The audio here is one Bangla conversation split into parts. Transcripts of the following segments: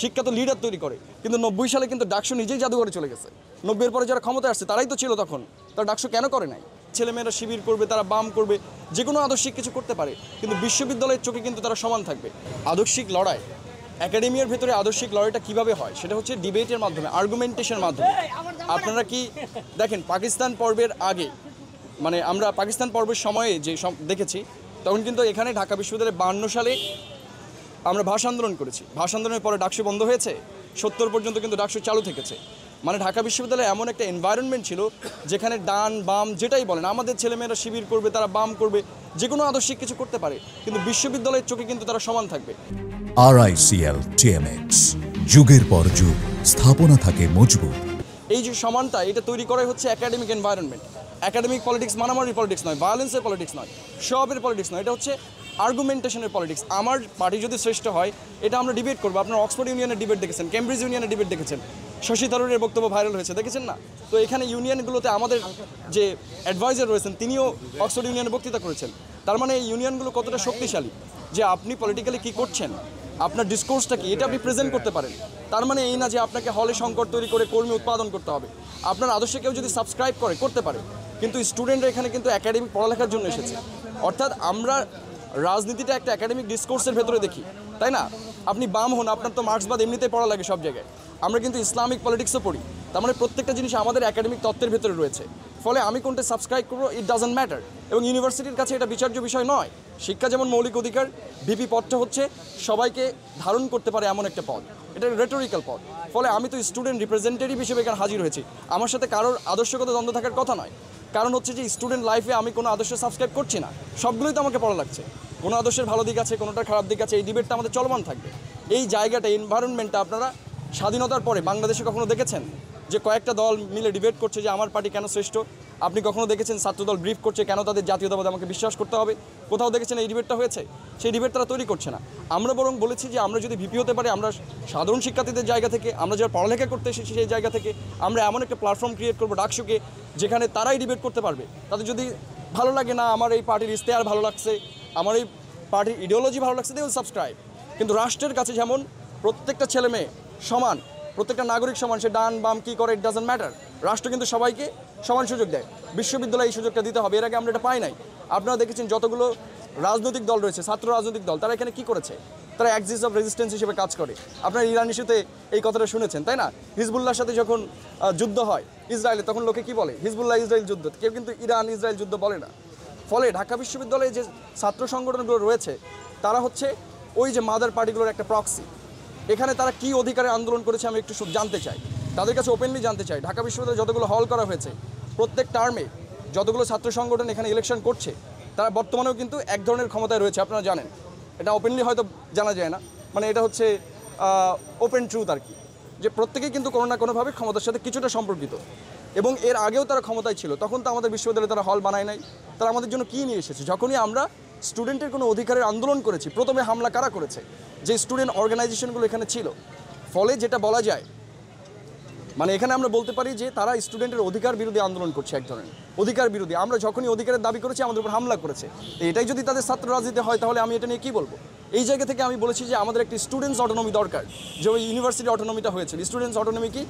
শিক্ষা তো লিডার তৈরি করে। কিন্তু 90 সালে কিন্তু ডাকসু নিজেই জাদুঘরে চলে গেছে। 90-এর পরে যারা ক্ষমতায় আসছে তারাই তো ছিল তখন, তারা ডাকসু কেন করে নাই? ছেলেমেয়েরা শিবির করবে, তারা বাম করবে, যে কোনো আদর্শিক কিছু করতে পারে, কিন্তু বিশ্ববিদ্যালয়ের চোখে কিন্তু তারা সমান থাকবে। আদর্শিক লড়াই, একাডেমিয়ার ভেতরে আদর্শিক লড়াইটা কিভাবে হয় সেটা হচ্ছে ডিবেটের মাধ্যমে, আর্গুমেন্টেশনের মাধ্যমে। আপনারা কি দেখেন পাকিস্তান পর্বের আগে, মানে আমরা পাকিস্তান পর্বের সময়ে যে দেখেছি, তখন কিন্তু এখানে ঢাকা বিশ্ববিদ্যালয়ে 52 সালে আমরা ভাষা আন্দোলন করেছি। ভাষা আন্দোলনের পরে ডাকসু বন্ধ হয়েছে, 70 পর্যন্ত কিন্তু ডাকসু চালু থেকেছে। মানে ঢাকা বিশ্ববিদ্যালয়ে এমন একটা এনভায়রনমেন্ট ছিল যেখানে ডান বাম যেটাই বলেন, আমাদের ছেলেমেয়েরা শিবির করবে, তারা বাম করবে, যে কোনো আদর্শিক কিছু করতে পারে, কিন্তু বিশ্ববিদ্যালয়ের চোখে কিন্তু তারা সমান থাকবে। RICL TMX, যুগের পর যুগ স্থাপনা থাকে মজবুত। এই যে সমানতা, এটা তৈরি করাই হচ্ছে একাডেমিক এনভায়রনমেন্ট। একাডেমিক পলিটিক্স মারামারি পলিটিক্স নয়, ভায়োলেন্সের পলিটিক্স নয়, সবের পলিটিক্স নয়, এটা হচ্ছে আর্গুমেন্টেশনের পলিটিক্স। আমার পার্টি যদি শ্রেষ্ঠ হয়, এটা আমরা ডিবেট করবো। আপনার অক্সফোর্ড ইউনিয়নের ডিবেট দেখেছেন, কেমব্রিজ ইউনিয়নের ডিবেট দেখেছেন, শশী থারুরের বক্তব্য ভাইরাল হয়েছে, দেখেছেন না? তো এখানে ইউনিয়নগুলোতে আমাদের যে অ্যাডভাইজার রয়েছেন তিনিও অক্সফোর্ড ইউনিয়নে বক্তৃতা করেছেন। তার মানে এই ইউনিয়নগুলো কতটা শক্তিশালী যে আপনি পলিটিক্যালি কী করছেন, আপনার ডিসকোর্সটা কি, এটা আপনি প্রেজেন্ট করতে পারেন। তার মানে এই না যে আপনাকে হলে সংকট তৈরি করে কর্মী উৎপাদন করতে হবে। আপনার আদর্শে কেউ যদি সাবস্ক্রাইব করতে পারে, কিন্তু স্টুডেন্টরা এখানে কিন্তু একাডেমিক পড়ালেখার জন্য এসেছে। অর্থাৎ আমরা রাজনীতিটা একটা একাডেমিক ডিসকোর্সের ভেতরে দেখি, তাই না? আপনি বাম হন, আপনার তো মার্ক্সবাদ এমনিতেই পড়া লাগে সব জায়গায়। আমরা কিন্তু ইসলামিক পলিটিক্সও পড়ি। তার মানে প্রত্যেকটা জিনিস আমাদের একাডেমিক তত্ত্বের ভেতরে রয়েছে। ফলে আমি কোনটা সাবস্ক্রাইব করবো, ইট ডাজন্ট ম্যাটার। এবং ইউনিভার্সিটির কাছে এটা বিচার্য বিষয় নয়। শিক্ষা যেমন মৌলিক অধিকার, ভিপি পদটা হচ্ছে সবাইকে ধারণ করতে পারে এমন একটা পদ, এটা রেটোরিক্যাল পদ। ফলে আমি তো স্টুডেন্ট রিপ্রেজেন্টেটিভ হিসেবে এখানে হাজির হয়েছি। আমার সাথে কারোর আদর্শগত দ্বন্দ্ব থাকার কথা নয়। কারণ হচ্ছে যে স্টুডেন্ট লাইফে আমি কোনো আদর্শ সাবস্ক্রাইব করছি না, সবগুলোই তো আমাকে পড়া লাগছে। কোনো আদর্শের ভালো দিক আছে, কোনোটার খারাপ দিক আছে, এই ডিবেটটা আমাদের চলমান থাকবে। এই জায়গাটা, এনভায়রনমেন্টটা আপনারা স্বাধীনতার পরে বাংলাদেশে কখনো দেখেছেন যে কয়েকটা দল মিলে ডিবেট করছে যে আমার পার্টি কেন শ্রেষ্ঠ? আপনি কখনো দেখেছেন ছাত্রদল ব্রিফ করছে কেন তাদের জাতীয়তাবাদ আমাকে বিশ্বাস করতে হবে? কোথাও দেখেছেন এই ডিবেটটা হয়েছে? সেই ডিবেট তারা তৈরি করছে না। আমরা বরং বলেছি যে আমরা যদি ভিপি হতে পারি, আমরা সাধারণ শিক্ষার্থীদের জায়গা থেকে, আমরা যারা পড়ালেখা করতে এসেছি সেই জায়গা থেকে আমরা এমন একটা প্ল্যাটফর্ম ক্রিয়েট করবো ডাকসুকে, যেখানে তারাই ডিবেট করতে পারবে। তাদের যদি ভালো লাগে না, আমার এই পার্টির ইশতেহার ভালো লাগছে, আমার এই পার্টির ইডিওলজি ভালো লাগছে, দে উইল সাবস্ক্রাইব। কিন্তু রাষ্ট্রের কাছে যেমন প্রত্যেকটা ছেলে মেয়ে সমান, প্রত্যেকটা নাগরিক সমান, সে ডান বাম কী করে ইট ডাজন্ট ম্যাটার। রাষ্ট্র কিন্তু সবাইকে সমান সুযোগ দেয়। বিশ্ববিদ্যালয়ে এই সুযোগটা দিতে হবে। এর আগে আমরা এটা পাই নাই। আপনারা দেখেছেন যতগুলো রাজনৈতিক দল রয়েছে, ছাত্র রাজনৈতিক দল, তারা এখানে কী করেছে? তারা অ্যাক্সিস অফ রেজিস্ট্যান্স হিসেবে কাজ করে। আপনারা ইরান ইস্যুতে এই কথাটা শুনেছেন, তাই না? হিজবুল্লাহর সাথে যখন যুদ্ধ হয় ইসরায়েলে, তখন লোকে কী বলে? হিজবুল্লাহ ইসরায়েল যুদ্ধ, কেউ কিন্তু ইরান ইসরায়েল যুদ্ধ বলে না। ফলে ঢাকা বিশ্ববিদ্যালয়ে যে ছাত্র সংগঠনগুলো রয়েছে, তারা হচ্ছে ওই যে মাদার পার্টিগুলোর একটা প্রক্সি। এখানে তারা কি অধিকারে আন্দোলন করেছে আমি একটু জানতে চাই, তাদের কাছে ওপেনলি জানতে চাই। ঢাকা বিশ্ববিদ্যালয়ে যতগুলো হল করা হয়েছে, প্রত্যেক টার্মে যতগুলো ছাত্র সংগঠন এখানে ইলেকশন করছে, তারা বর্তমানেও কিন্তু এক ধরনের ক্ষমতায় রয়েছে, আপনারা জানেন। এটা ওপেনলি হয়তো জানা যায় না, মানে এটা হচ্ছে ওপেন ট্রুথ আর কি, যে প্রত্যেকেই কিন্তু কোনো না কোনোভাবে ক্ষমতার সাথে কিছুটা সম্পর্কিত। এবং এর আগেও তারা ক্ষমতায় ছিল, তখন তো আমাদের বিশ্ববিদ্যালয়ে তারা হল বানায় নাই। তারা আমাদের জন্য কী নিয়ে এসেছে? যখনই আমরা স্টুডেন্টের কোনো অধিকারের আন্দোলন করেছি, প্রথমে হামলা কারা করেছে? যে স্টুডেন্ট অর্গানাইজেশনগুলো এখানে ছিল। ফলে যেটা বলা যায়, মানে এখানে আমরা বলতে পারি যে তারা স্টুডেন্টের অধিকার বিরোধী আন্দোলন করছে, এক ধরনের অধিকার বিরোধী। আমরা যখনই অধিকারের দাবি করেছি আমাদের উপর হামলা করেছে। তো এটাই যদি তাদের ছাত্র রাজনীতি হয়, তাহলে আমি এটা নিয়ে কী বলবো? এই জায়গা থেকে আমি বলেছি যে আমাদের একটি স্টুডেন্টস অটোনমি দরকার, যে ওই ইউনিভার্সিটি অটোনমিটা হয়েছে। স্টুডেন্টস অটোনমি কি,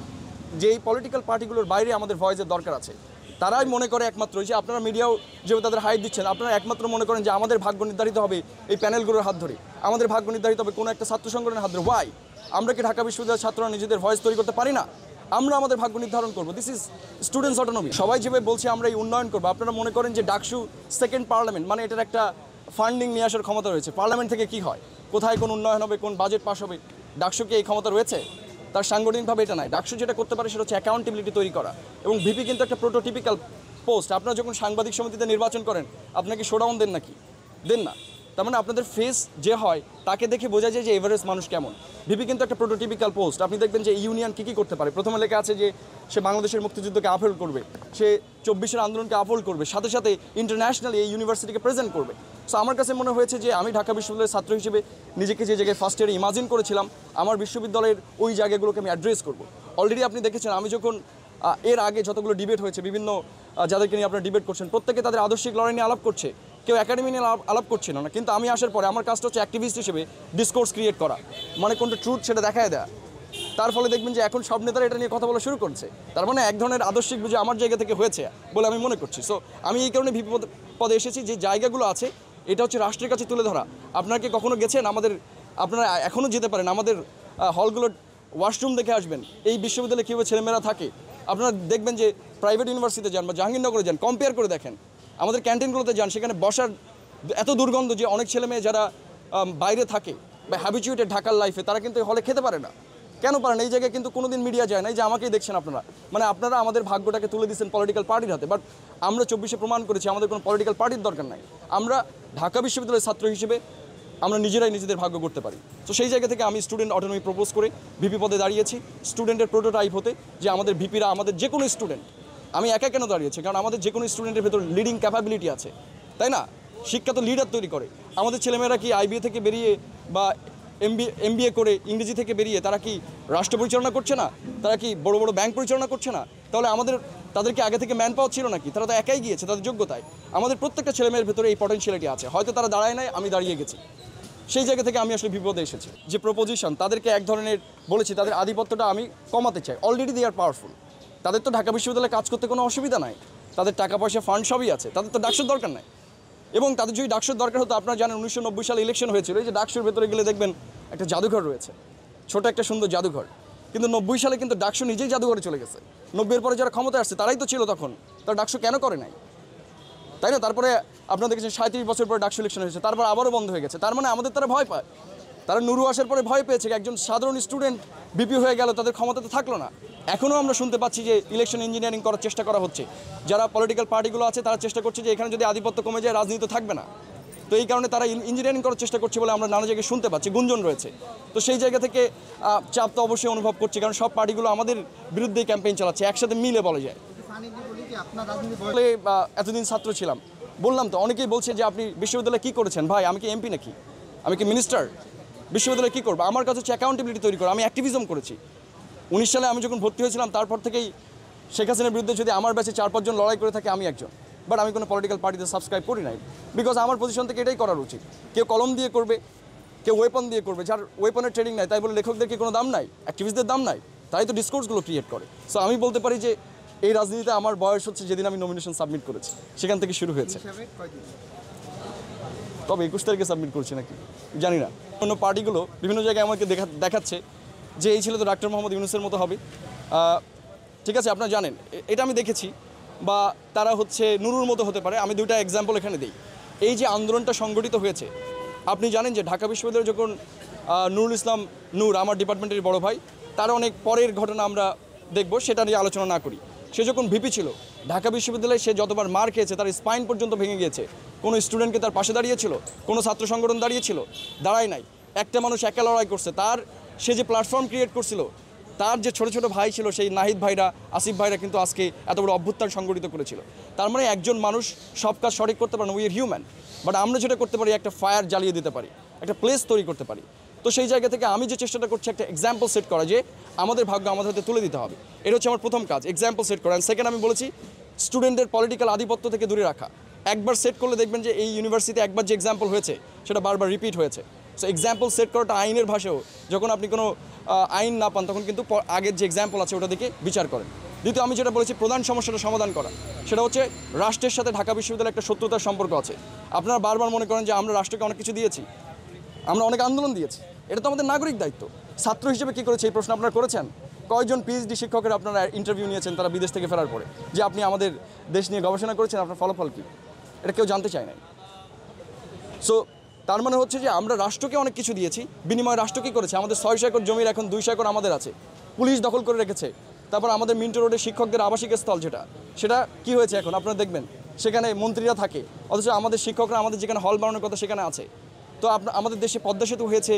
যে এই পলিটিক্যাল পার্টিগুলোর বাইরে আমাদের ভয়েসের দরকার আছে। তারাই মনে করে একমাত্র, যে আপনারা মিডিয়াও যেভাবে তাদের হাইট দিচ্ছেন, আপনারা একমাত্র মনে করেন যে আমাদের ভাগ্য নির্ধারিত হবে এই প্যানেলগুলোর হাত ধরে, আমাদের ভাগ্য নির্ধারিত হবে কোনো একটা ছাত্র সংগঠনের হাত ধরে। ওয়াই? আমরা কি ঢাকা বিশ্ববিদ্যালয়ের ছাত্ররা নিজেদের ভয়েস তৈরি করতে পারি না? আমরা আমাদের ভাগ্য নির্ধারণ করবো। This is students autonomy. সবাই যেভাবে বলছে আমরা এই উন্নয়ন করবো, আপনারা মনে করেন যে ডাকসু সেকেন্ড পার্লামেন্ট, মানে এটার একটা ফান্ডিং নিয়ে আসার ক্ষমতা রয়েছে। পার্লামেন্ট থেকে কি হয়, কোথায় কোন উন্নয়ন হবে, কোন বাজেট পাস হবে, ডাকসু কি এই ক্ষমতা রয়েছে? তার সাংগঠনিকভাবে এটা নাই। ডাকসু যেটা করতে পারে সেটা হচ্ছে অ্যাকাউন্টেবিলিটি তৈরি করা। এবং ভিপি কিন্তু একটা প্রোটোটিপিক্যাল পোস্ট। আপনারা যখন সাংবাদিক সমিতিতে নির্বাচন করেন, আপনাকে শোডাউন দেন নাকি? দেন না। তার মানে আপনাদের ফেস যে হয় তাকে দেখে বোঝা যায় যে এভারেজ মানুষ কেমন। ভিপি কিন্তু একটা প্রোটোটিপিক্যাল পোস্ট। আপনি দেখবেন যে ইউনিয়ন কী করতে পারে। প্রথমে লেখা আছে যে সে বাংলাদেশের মুক্তিযুদ্ধকে আপহোল্ড করবে, সে 24-এর আন্দোলনকে আপহোল্ড করবে, সাথে সাথে ইন্টারন্যাশনালি এই ইউনিভার্সিটিকে প্রেজেন্ট করবে। সো আমার কাছে মনে হয়েছে যে আমি ঢাকা বিশ্ববিদ্যালয়ের ছাত্র হিসেবে নিজেকে যে জায়গায় ফার্স্ট ইয়ারে ইমাজিন করেছিলাম, আমার বিশ্ববিদ্যালয়ের ওই জায়গাগুলোকে আমি অ্যাড্রেস করব। অলরেডি আপনি দেখেছেন আমি যখন এর আগে যতগুলো ডিবেট হয়েছে, বিভিন্ন যাদেরকে নিয়ে আপনারা ডিবেট করছেন, প্রত্যেকে তাদের আদর্শিক লড়াই নিয়ে আলাপ করছে, কেউ একাডেমি নিয়ে আলাপ করছিল না, কিন্তু আমি আসার পরে আমার কাজটা হচ্ছে অ্যাক্টিভিস্ট হিসেবে ডিসকোর্স ক্রিয়েট করা, মানে কোনটা ট্রুথ সেটা দেখায় দেয়া। তার ফলে দেখবেন যে এখন সব নেতারা এটা নিয়ে কথা বলা শুরু করছে, তার মানে এক ধরনের আদর্শিক বুঝে আমার জায়গা থেকে হয়েছে বলে আমি মনে করছি। সো আমি এই কারণে ভিপি পদে এসেছি, যে জায়গাগুলো আছে এটা হচ্ছে রাষ্ট্রের কাছে তুলে ধরা। আপনারা কি কখনো গেছেন আপনারা এখনও যেতে পারেন আমাদের হলগুলোর ওয়াশরুম দেখে আসবেন, এই বিশ্ববিদ্যালয়ে কীভাবে ছেলেমেয়েরা থাকে। আপনারা দেখবেন যে প্রাইভেট ইউনিভার্সিটিতে যান বা জাহাঙ্গীরনগরে যান, কম্পেয়ার করে দেখেন। আমাদের ক্যান্টিনগুলোতে যান, সেখানে বসার এত দুর্গন্ধ যে অনেক ছেলেমেয়ে যারা বাইরে থাকে বা হ্যাবিচুয়েটেড ঢাকার লাইফে, তারা কিন্তু হলে খেতে পারে না। কেন পারে না? এই জায়গায় কিন্তু কোনোদিন মিডিয়া যায় না। এই যে আমাকেই দেখছেন আপনারা, মানে আপনারা আমাদের ভাগ্যটাকে তুলে দিচ্ছেন পলিটিক্যাল পার্টির হাতে। বাট আমরা 24-এ প্রমাণ করেছি আমাদের কোনো পলিটিক্যাল পার্টির দরকার নাই। আমরা ঢাকা বিশ্ববিদ্যালয়ের ছাত্র হিসেবে আমরা নিজেরাই নিজেদের ভাগ্য করতে পারি। তো সেই জায়গা থেকে আমি স্টুডেন্ট অটোনমি প্রপোজ করে ভিপি পদে দাঁড়িয়েছি, স্টুডেন্টের প্রোটোটাইপ হতে, যে আমাদের ভিপিরা আমাদের যে কোনো স্টুডেন্ট, আমি একা কেন দাঁড়িয়েছি, কারণ আমাদের যে কোনো স্টুডেন্টের ভেতর লিডিং ক্যাপাবিলিটি আছে, তাই না? শিক্ষা তো লিডার তৈরি করে। আমাদের ছেলেমেয়েরা কি আইবিএ থেকে বেরিয়ে বা এমবিএ করে ইংরেজি থেকে বেরিয়ে তারা কি রাষ্ট্র পরিচালনা করছে না? তারা কি বড় বড় ব্যাংক পরিচালনা করছে না? তাহলে তাদেরকে আগে থেকে ম্যান পাওয়ার ছিল নাকি? তারা তো একাই গিয়েছে তাদের যোগ্যতায়। আমাদের প্রত্যেকটা ছেলেমেয়ের ভেতরে এই পটেনশিয়ালিটি আছে, হয়তো তারা দাঁড়ায় নাই, আমি দাঁড়িয়ে গেছি। সেই জায়গা থেকে আমি আসলে বিপদে এসেছি। যে প্রপোজিশন তাদেরকে এক ধরনের বলেছি, তাদের আধিপত্যটা আমি কমাতে চাই। Already they are powerful. তাদের তো ঢাকা বিশ্ববিদ্যালয়ে কাজ করতে কোনো অসুবিধা নাই, তাদের টাকা পয়সা ফান্ড সবই আছে, তাদের তো ডাকসুর দরকার নাই। এবং তাদের যদি ডাকসুর দরকার হতো, আপনারা জানেন 1990 সালে ইলেকশন হয়েছিল, এই যে ডাকসুর ভেতরে গেলে দেখবেন একটা জাদুঘর রয়েছে, ছোট একটা সুন্দর জাদুঘর। কিন্তু 90 সালে কিন্তু ডাকসু নিজেই জাদুঘরে চলে গেছে। 90-এর পরে যারা ক্ষমতায় আসছে তারাই তো ছিল তখন, তারা ডাকসু কেন করে নাই, তাই না? তারপরে আপনারা দেখেছেন 37 বছর পরে ডাকসু ইলেকশন হয়েছে, তারপর আবারও বন্ধ হয়ে গেছে। তার মানে আমাদের তারা ভয় পায়। তারা নুরু আসার পরে ভয় পেয়েছে, একজন সাধারণ স্টুডেন্ট বিপি হয়ে গেল, তাদের ক্ষমতা তো থাকলো না। এখনও আমরা শুনতে পাচ্ছি যে ইলেকশন ইঞ্জিনিয়ারিং করার চেষ্টা করা হচ্ছে। যারা পলিটিক্যাল পার্টিগুলো আছে তারা চেষ্টা করছে যে এখানে যদি আধিপত্য কমে যায় রাজনীতি থাকবে না। তো এই কারণে তারা ইঞ্জিনিয়ারিং করার চেষ্টা করছে বলে আমরা নানা জায়গায় শুনতে পাচ্ছি, গুঞ্জন রয়েছে। তো সেই জায়গা থেকে চাপ তো অবশ্যই অনুভব করছি, কারণ সব পার্টিগুলো আমাদের বিরুদ্ধেই ক্যাম্পেইন চালাচ্ছে, একসাথে মিলে বলা যায়। এতদিন ছাত্র ছিলাম, বললাম তো, অনেকেই বলছে যে আপনি বিশ্ববিদ্যালয়ে কী করেছেন ভাই, আমি কি এমপি নাকি, আমি কি মিনিস্টার, বিশ্ববিদ্যালয়ে কী করবো? আমার কাছে হচ্ছে অ্যাকাউন্টেবিলিটি তৈরি করা। আমি অ্যাক্টিভিজম করেছি 19 সালে আমি যখন ভর্তি হয়েছিলাম, তারপর থেকেই শেখ হাসিনার বিরুদ্ধে যদি আমার ব্যাচে 4-5 জন লড়াই করে থাকে, আমি একজন। বাট আমি কোনো পলিটিক্যাল পার্টিতে সাবস্ক্রাইব করি নাই, বিকজ আমার পজিশন থেকে এটাই করার উচিত। কেউ কলম দিয়ে করবে, কেউ ওয়েপন দিয়ে করবে। যার ওয়েপনের ট্রেনিং নাই, তাই বলে লেখকদের কি কোনো দাম নাই, অ্যাক্টিভিস্টদের দাম নাই? তাই তো ডিসকোর্সগুলো ক্রিয়েট করে। সো আমি বলতে পারি যে এই রাজনীতিতে আমার বয়স হচ্ছে যেদিন আমি নমিনেশন সাবমিট করেছি, সেখান থেকে শুরু হয়েছে। তবে 21 তারিখে সাবমিট করছি নাকি জানি না। অন্য পার্টিগুলো বিভিন্ন জায়গায় আমাকে দেখাচ্ছে যে এই ছেলে তো ডক্টর মোহাম্মদ ইউনূসের মতো হবে। ঠিক আছে, আপনারা জানেন এটা আমি দেখেছি, বা তারা হচ্ছে নুরুর মতো হতে পারে। আমি দুইটা এক্সাম্পল এখানে দিই। এই যে আন্দোলনটা সংগঠিত হয়েছে, আপনি জানেন যে ঢাকা বিশ্ববিদ্যালয়ে যখন নুরুল ইসলাম নূর, আমার ডিপার্টমেন্টের বড় ভাই, তার অনেক পরের ঘটনা আমরা দেখব, সেটা নিয়ে আলোচনা না করি। সে যখন ভিপি ছিল ঢাকা বিশ্ববিদ্যালয়ে, সে যতবার মার খেয়েছে, তার স্পাইন পর্যন্ত ভেঙে গিয়েছে। কোনো স্টুডেন্টকে তার পাশে দাঁড়িয়েছিল, কোনো ছাত্র সংগঠন দাঁড়িয়েছিল, দাঁড়ায় নাই। একটা মানুষ একা লড়াই করছে, সে যে প্ল্যাটফর্ম ক্রিয়েট করছিল, তার যে ছোট ছোট ভাই ছিল, সেই নাহিদ ভাইরা, আসিফ ভাইরা কিন্তু আজকে এত বড় অভ্যুত্থান সংগঠিত করেছিল। তার মানে একজন মানুষ সব কাজ সঠিক করতে পারে না, উই আর হিউম্যান। বাট আমরা যেটা করতে পারি, একটা ফায়ার জ্বালিয়ে দিতে পারি, একটা প্লেস তৈরি করতে পারি। তো সেই জায়গা থেকে আমি যে চেষ্টাটা করছি, একটা এক্সাম্পল সেট করা, যে আমাদের ভাগ্য আমাদের হাতে তুলে দিতে হবে। এটা হচ্ছে আমার প্রথম কাজ, এক্সাম্পল সেট করা। অ্যান্ড সেকেন্ড, আমি বলেছি স্টুডেন্টদের পলিটিক্যাল আধিপত্য থেকে দূরে রাখা। একবার সেট করলে দেখবেন যে এই ইউনিভার্সিটিতে একবার যে এক্সাম্পল হয়েছে, সেটা বারবার রিপিট হয়েছে। সো এক্সাম্পল সেট করাটা আইনের ভাষাও, যখন আপনি কোনো আইন না পান, তখন কিন্তু আগের যে এক্সাম্পল আছে ওটা দিকে বিচার করেন। দ্বিতীয়, আমি যেটা বলেছি প্রধান সমস্যাটা সমাধান করা, সেটা হচ্ছে রাষ্ট্রের সাথে ঢাকা বিশ্ববিদ্যালয়ের একটা শত্রুতার সম্পর্ক আছে। আপনারা বারবার মনে করেন যে আমরা রাষ্ট্রকে অনেক কিছু দিয়েছি, আমরা অনেক আন্দোলন দিয়েছি, এটা তো আমাদের নাগরিক দায়িত্ব। ছাত্র হিসেবে কী করেছে এই প্রশ্ন আপনারা করেছেন? কয়জন পিএইচডি শিক্ষকের আপনারা ইন্টারভিউ নিয়েছেন তারা বিদেশ থেকে ফেরার পরে, যে আপনি আমাদের দেশ নিয়ে গবেষণা করেছেন, আপনার ফলাফল কী? এটা কেউ জানতে চায় না। সো তার মানে হচ্ছে যে আমরা রাষ্ট্রকে অনেক কিছু দিয়েছি, বিনিময়ে রাষ্ট্র কী করেছে? আমাদের 600 একর জমির এখন 200 একর আমাদের আছে, পুলিশ দখল করে রেখেছে। তারপর আমাদের মিন্টো রোডে শিক্ষকদের আবাসিক স্থল, সেটা কি হয়েছে এখন আপনারা দেখবেন, সেখানে মন্ত্রীরা থাকে, অথচ আমাদের শিক্ষকরা আমাদের যেখানে হল বানানোর কথা সেখানে আছে। তো আমাদের দেশে পদ্মা সেতু হয়েছে,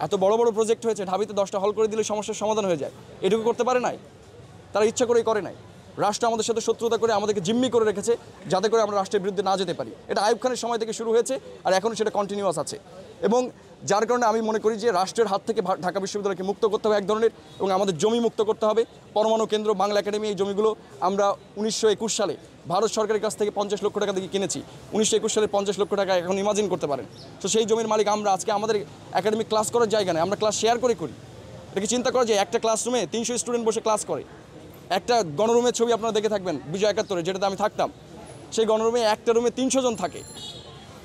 এত বড় বড় প্রজেক্ট হয়েছে, ঢাবিতে 10টা হল করে দিলে সমস্যার সমাধান হয়ে যায়। এটুকু করতে পারে নাই, তারা ইচ্ছা করেই করে নাই। রাষ্ট্র আমাদের সাথে শত্রুতা করে আমাদেরকে জিম্মি করে রেখেছে, যাতে করে আমরা রাষ্ট্রের বিরুদ্ধে না যেতে পারি। এটা আইয়ুব খানের সময় থেকে শুরু হয়েছে, আর এখনও সেটা কন্টিনিউয়াস আছে। এবং যার কারণে আমি মনে করি যে রাষ্ট্রের হাত থেকে ঢাকা বিশ্ববিদ্যালয়কে মুক্ত করতে হবে এক ধরনের, এবং আমাদের জমি মুক্ত করতে হবে। পরমাণু কেন্দ্র, বাংলা একাডেমি, এই জমিগুলো আমরা 1921 সালে ভারত সরকারের কাছ থেকে 50 লক্ষ টাকা দিয়ে কিনেছি। 1921 সালে 50 লক্ষ টাকা এখন ইমাজিন করতে পারেন। তো সেই জমির মালিক আমরা। আজকে আমাদের একাডেমিক ক্লাস করার জায়গা নেই, আমরা ক্লাস শেয়ার করে করি। এটা কি চিন্তা করা যায়? একটা ক্লাসরুমে 300 স্টুডেন্ট বসে ক্লাস করে। একটা গণরুমের ছবি আপনারা দেখে থাকবেন বিজয় 71-এ, যেটাতে আমি থাকতাম। সেই গণরুমে একটা রুমে 300 জন থাকে।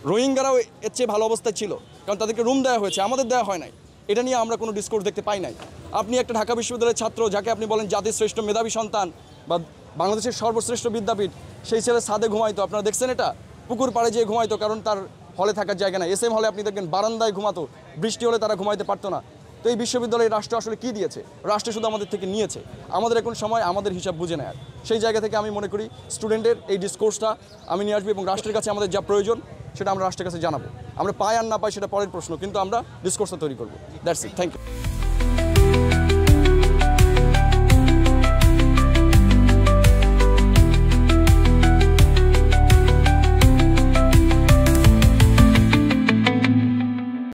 রোহিঙ্গারাও এর চেয়ে ভালো অবস্থায় ছিল, কারণ তাদেরকে রুম দেওয়া হয়েছে, আমাদের দেওয়া হয় নাই। এটা নিয়ে আমরা কোনো ডিসকোর্স দেখতে পাই নাই। আপনি একটা ঢাকা বিশ্ববিদ্যালয়ের ছাত্র, যাকে আপনি বলেন জাতির শ্রেষ্ঠ মেধাবী সন্তান বা বাংলাদেশের সর্বশ্রেষ্ঠ বিদ্যাপীঠ, সেই ছেলে ছাদে ঘুমাইতো। আপনারা দেখছেন এটা? পুকুর পাড়ে যেয়ে ঘুমাইতো, কারণ তার হলে থাকার জায়গা নাই। SM হলে আপনি দেখবেন বারান্দায় ঘুমাতো, বৃষ্টি হলে তারা ঘুমাইতে পারতো না। তো এই বিশ্ববিদ্যালয়ে রাষ্ট্র আসলে কী দিয়েছে? রাষ্ট্র শুধু আমাদের থেকে নিয়েছে। আমাদের এখন সময় আমাদের হিসাব বুঝে নেয়। সেই জায়গা থেকে আমি মনে করি স্টুডেন্টের এই ডিসকোর্সটা আমি নিয়ে আসবো, এবং রাষ্ট্রের কাছে আমাদের যা প্রয়োজন সেটা আমরা রাষ্ট্রের কাছে জানাবো। আমরা পাই আর না পাই সেটা পরের প্রশ্ন, কিন্তু আমরা ডিসকোর্সটা তৈরি করবো। That's it, thank you.